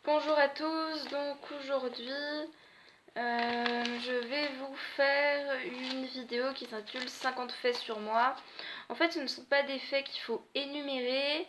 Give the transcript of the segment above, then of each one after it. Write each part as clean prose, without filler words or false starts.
Bonjour à tous, donc aujourd'hui je vais vous faire une vidéo qui s'intitule 50 faits sur moi. En fait ce ne sont pas des faits qu'il faut énumérer,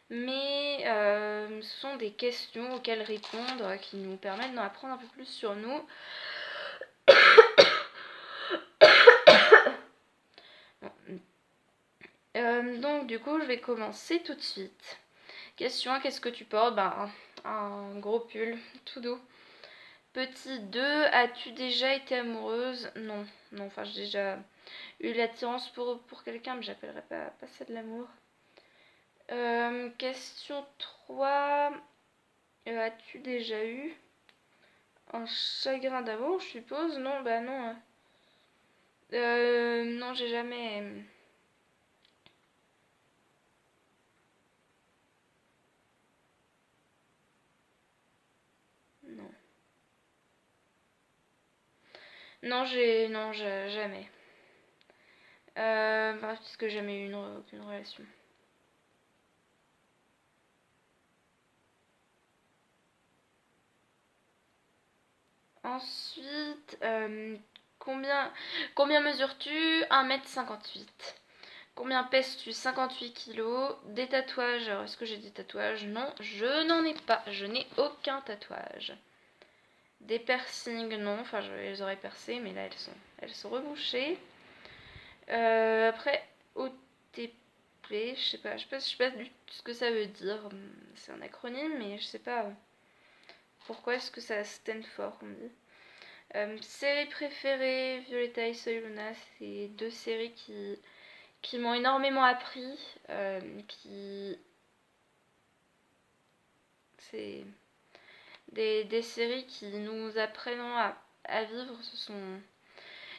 mais ce sont des questions auxquelles répondre qui nous permettent d'en apprendre un peu plus sur nous. Donc du coup je vais commencer tout de suite. Question 1, qu'est-ce que tu portes? Un gros pull tout doux. Petit 2, as-tu déjà été amoureuse? Non, enfin j'ai déjà eu l'attirance pour quelqu'un, mais j'appellerais pas ça de l'amour. Question 3, as-tu déjà eu un chagrin d'amour, je suppose? Non, bah non. Non, j'ai jamais... Non. Jamais. Puisque j'ai jamais eu aucune relation. Ensuite, combien mesures-tu? 1,58 m. Combien pèses-tu? 58 kilos. Des tatouages? Alors, est-ce que j'ai des tatouages? Non, je n'en ai pas. Je n'ai aucun tatouage. Des piercings? Non. Enfin, je les aurais percés, mais là, elles sont rebouchées. Après, OTP, je sais pas du tout ce que ça veut dire. C'est un acronyme, mais je sais pas pourquoi est-ce que ça stand for, on dit. Séries préférées, Violetta et Soy Luna, c'est deux séries qui m'ont énormément appris, c'est des séries qui nous apprennent à vivre. Ce sont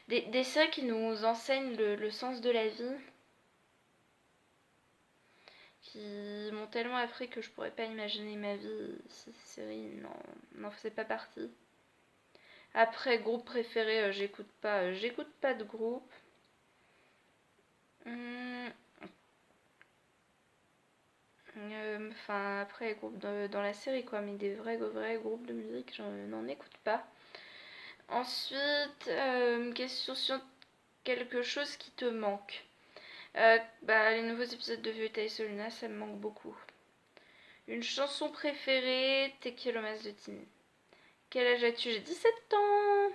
des séries qui nous enseignent le sens de la vie, qui m'ont tellement appris que je pourrais pas imaginer ma vie si ces séries n'en faisaient pas partie. Après, groupe préféré, j'écoute pas de groupe. Après, groupe dans la série, quoi, mais des vrais groupes de musique, j'en n'en écoute pas. Ensuite, question sur quelque chose qui te manque. Les nouveaux épisodes de Violetta et Soluna, ça me manque beaucoup. Une chanson préférée, Te Quiero Más de Tini. Quel âge as-tu? J'ai 17 ans.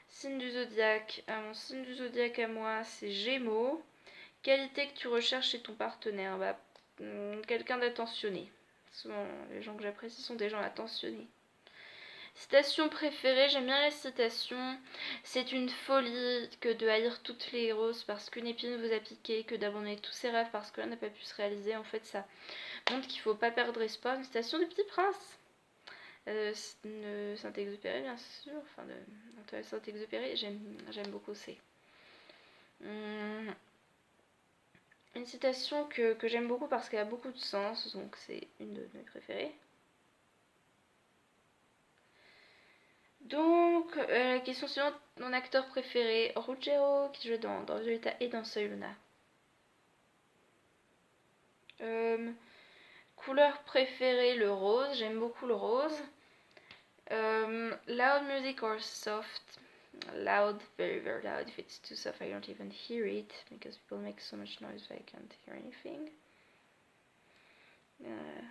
Signe du zodiaque. Mon signe du zodiaque à moi, c'est Gémeaux. Qualité que tu recherches chez ton partenaire? Quelqu'un d'attentionné. Souvent, les gens que j'apprécie sont des gens attentionnés. Citation préférée, j'aime bien la citation. C'est une folie que de haïr toutes les roses parce qu'une épine vous a piqué, que d'abandonner tous ses rêves parce que l'un n'a pas pu se réaliser. En fait, ça montre qu'il faut pas perdre espoir. Une citation du Petit Prince. De Saint-Exupéry, bien sûr. Enfin, de Saint-Exupéry, j'aime beaucoup. C'est une citation que j'aime beaucoup parce qu'elle a beaucoup de sens, donc c'est une de mes préférées. Donc, la question suivante, mon acteur préféré, Ruggero, qui joue dans Violetta et dans Soy Luna. Couleur préférée, le rose, j'aime beaucoup le rose. Loud music or soft? Loud, very very loud. If it's too soft, I don't even hear it because people make so much noise that I can't hear anything.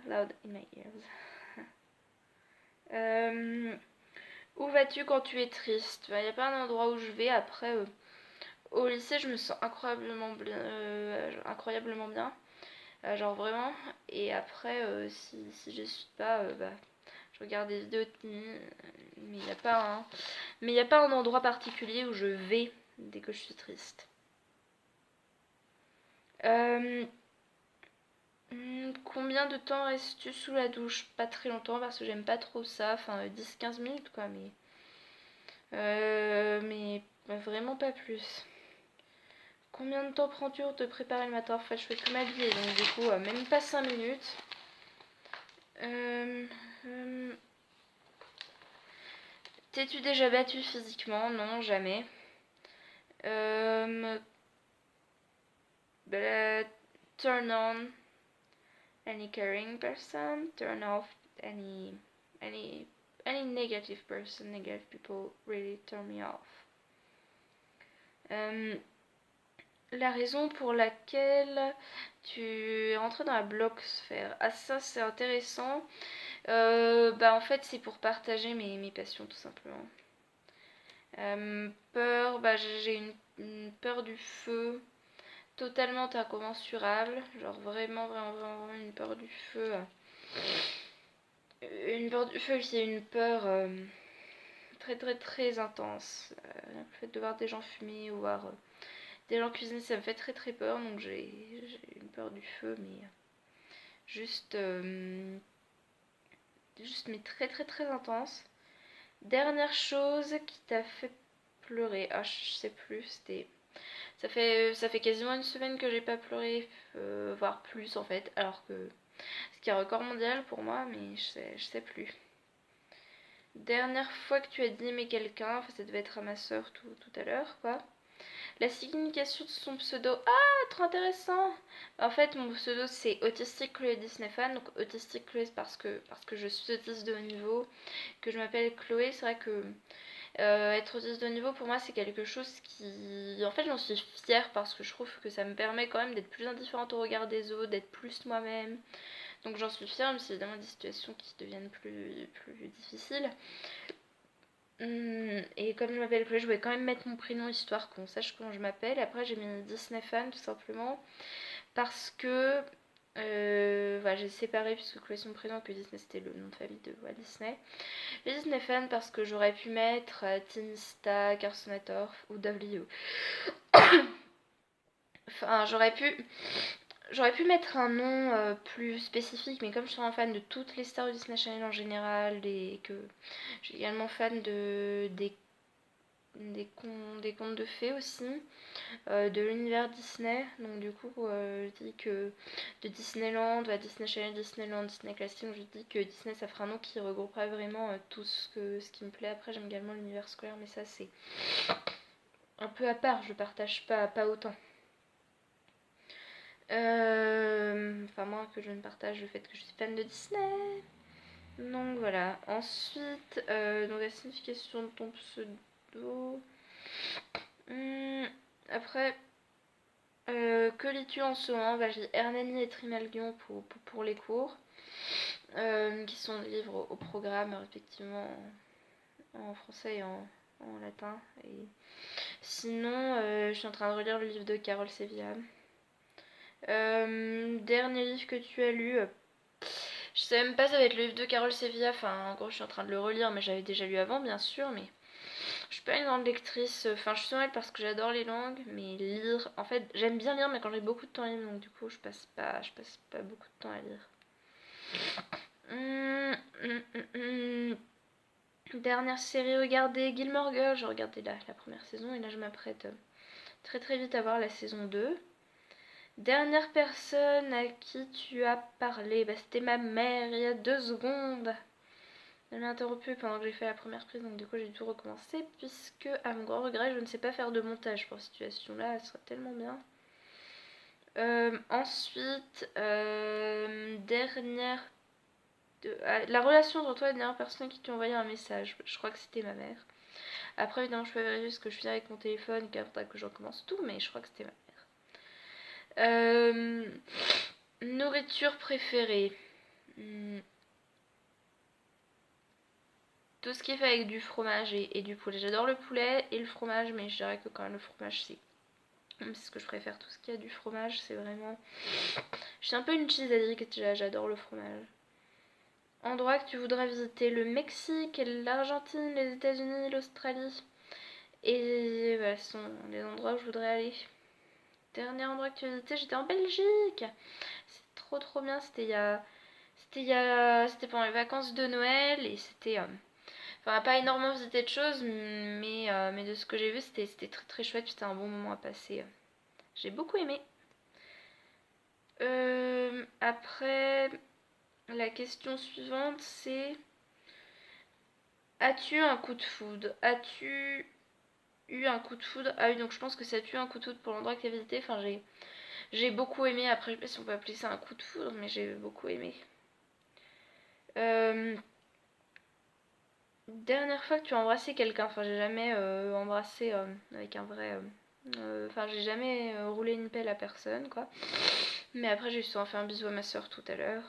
Loud in my ears. Où vas-tu quand tu es triste? Il n'y a pas un endroit où je vais. Après, au lycée, je me sens incroyablement bien. Genre vraiment. Et après, si je suis pas, je regarde des vidéos de Tini. Mais il n'y a pas un endroit particulier où je vais dès que je suis triste. Combien de temps restes-tu sous la douche? Pas très longtemps parce que j'aime pas trop ça. Enfin, 10-15 minutes quoi, mais vraiment pas plus. Combien de temps prends-tu pour te préparer le matin? En fait, je fais que m'habiller, donc du coup, même pas 5 minutes. T'es-tu déjà battu physiquement? Non, jamais. Turn on any caring person, turn off any any negative person, negative people really turn me off. La raison pour laquelle tu es rentré dans la blogsphère. Ah, ça c'est intéressant. En fait c'est pour partager mes passions tout simplement. Peur, j'ai une peur du feu totalement incommensurable. Genre vraiment une peur du feu. Une peur du feu qui est une peur très intense. Le fait de voir des gens fumer ou voir des gens cuisiner, ça me fait très peur. Donc j'ai une peur du feu, mais juste mais très intense. Dernière chose qui t'a fait pleurer. Ah, je sais plus, c'était... Ça fait quasiment une semaine que j'ai pas pleuré, voire plus en fait, alors que ce qui est un record mondial pour moi, mais je sais plus. Dernière fois que tu as dit aimer quelqu'un, enfin ça devait être à ma soeur tout à l'heure, quoi. La signification de son pseudo, ah, trop intéressant. En fait, mon pseudo c'est Autistic Chloé Disney Fan, donc Autistic Chloé parce que je suis autiste de haut niveau, que je m'appelle Chloé. C'est vrai que être autiste de haut niveau pour moi c'est quelque chose qui... En fait j'en suis fière parce que je trouve que ça me permet quand même d'être plus indifférente au regard des autres, d'être plus moi-même. Donc j'en suis fière, mais c'est évidemment des situations qui deviennent plus difficiles. Et comme je m'appelle Chloé, je voulais quand même mettre mon prénom histoire qu'on sache comment je m'appelle. Après j'ai mis Disney Fan tout simplement parce que j'ai séparé puisque Chloé c'est mon prénom, que Disney c'était le nom de famille de Walt Disney. Les Disney Fan parce que j'aurais pu mettre Tinista, Carsonator ou W. Enfin j'aurais pu mettre un nom plus spécifique, mais comme je suis un fan de toutes les stars de Disney Channel en général et que je suis également fan des contes de fées aussi, de l'univers Disney. Donc du coup, je dis que de Disneyland à Disney Channel, Disneyland, Disney Classic, je dis que Disney ça fera un nom qui regrouperait vraiment tout ce qui me plaît. Après j'aime également l'univers scolaire, mais ça c'est un peu à part, je partage pas autant. Enfin moins que je ne partage le fait que je suis fan de Disney. Donc voilà. Ensuite, donc la signification de ton pseudo. Après, que lis-tu en ce moment? J'ai Hernani et Trimalgion pour les cours, qui sont des livres au programme, respectivement en français et en latin. Et sinon, je suis en train de relire le livre de Carole Sevilla. Dernier livre que tu as lu, je sais même pas, ça va être le livre de Carole Sevilla. Enfin, en gros, je suis en train de le relire, mais j'avais déjà lu avant, bien sûr. Mais je suis pas une grande lectrice. Enfin, je suis sur elle parce que j'adore les langues, mais lire, en fait, j'aime bien lire, mais quand j'ai beaucoup de temps libre, donc du coup, je passe pas beaucoup de temps à lire. Dernière série regardée, Gilmore Girls. J'ai regardé la première saison et là, je m'apprête très vite à voir la saison 2. Dernière personne à qui tu as parlé, c'était ma mère il y a 2 secondes. Elle m'a interrompu pendant que j'ai fait la première prise, donc du coup j'ai dû recommencer puisque à mon grand regret je ne sais pas faire de montage pour cette situation là, elle serait tellement bien. Ensuite, la relation entre toi et la dernière personne qui t'a envoyé un message, je crois que c'était ma mère. Après évidemment je peux vérifier ce que je fais avec mon téléphone car que je recommence tout, mais je crois que c'était ma mère. Nourriture préférée. Tout ce qui est fait avec du fromage et du poulet. J'adore le poulet et le fromage, mais je dirais que quand même le fromage c'est ce que je préfère. Tout ce qui a du fromage, c'est vraiment... Je suis un peu une cheese addict, j'adore le fromage. Endroit que tu voudrais visiter: le Mexique, l'Argentine, les États-Unis, l'Australie. Et voilà, ce sont les endroits où je voudrais aller. Dernier endroit que tu as visité, j'étais en Belgique. C'est trop bien, c'était pendant les vacances de Noël et c'était... Enfin, pas énormément visité de choses, mais de ce que j'ai vu, c'était très chouette. C'était un bon moment à passer. J'ai beaucoup aimé. Après, la question suivante, c'est: as-tu un coup de foudre? As-tu eu un coup de foudre? Ah oui, donc je pense que ça a eu un coup de foudre pour l'endroit que tu as visité. Enfin, j'ai beaucoup aimé. Après, je sais pas si on peut appeler ça un coup de foudre, mais j'ai beaucoup aimé. Dernière fois que tu as embrassé quelqu'un, enfin j'ai jamais embrassé avec un vrai... Enfin j'ai jamais roulé une pelle à personne quoi. Mais après j'ai souvent fait un bisou à ma soeur tout à l'heure.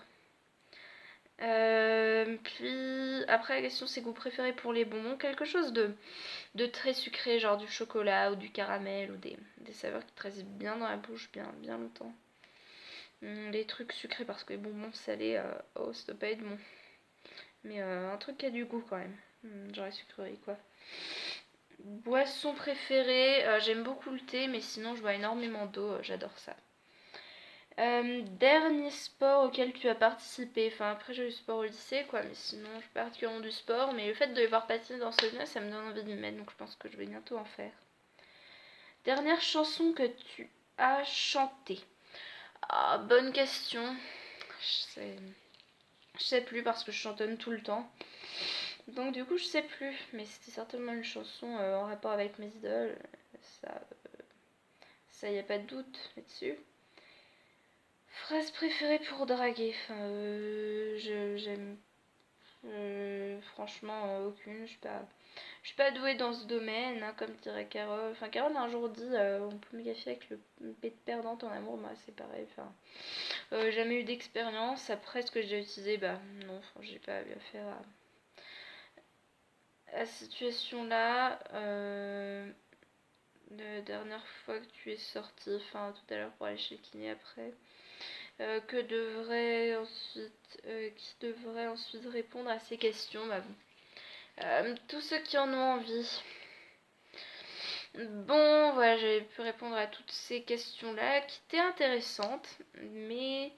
Puis après la question c'est goût préféré pour les bonbons, quelque chose de très sucré, genre du chocolat ou du caramel ou des saveurs qui te restent bien dans la bouche bien longtemps. Les trucs sucrés parce que les bonbons salés, oh ça doit pas être bon. Mais un truc qui a du goût quand même. Genre les sucreries quoi. Boisson préférée, j'aime beaucoup le thé, mais sinon je bois énormément d'eau, j'adore ça. Dernier sport auquel tu as participé, enfin après j'ai eu sport au lycée quoi, mais sinon je fais particulièrement du sport, mais le fait de les voir patiner dans ce lieu ça me donne envie de m'y mettre, donc je pense que je vais bientôt en faire. Dernière chanson que tu as chantée. Ah, bonne question. Je sais plus parce que je chantonne tout le temps. Donc du coup je sais plus, mais c'était certainement une chanson en rapport avec mes idoles. Ça y a pas de doute là-dessus. Phrase préférée pour draguer. Enfin, j'aime franchement aucune. Je suis pas douée dans ce domaine, hein, comme dirait Carole. Enfin, Carole a un jour dit on peut méga fier avec le P de perdante en amour. Moi, c'est pareil. Enfin, jamais eu d'expérience. Après, ce que j'ai utilisé, bah non, j'ai pas bien faire à cette situation-là. La dernière fois que tu es sortie, enfin tout à l'heure pour aller chez le kiné après. Qui devrait ensuite répondre à ces questions, bah, tous ceux qui en ont envie. Bon, voilà, j'ai pu répondre à toutes ces questions-là qui étaient intéressantes, mais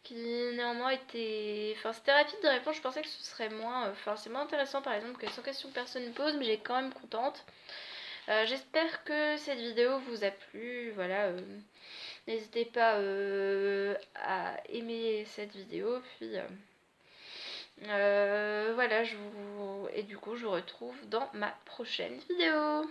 qui néanmoins étaient... Enfin, c'était rapide de répondre, je pensais que ce serait moins... Enfin, c'est moins intéressant par exemple que 100 questions que personne ne pose, mais j'ai quand même contente. J'espère que cette vidéo vous a plu, voilà... N'hésitez pas à aimer cette vidéo, puis voilà, et du coup je vous retrouve dans ma prochaine vidéo.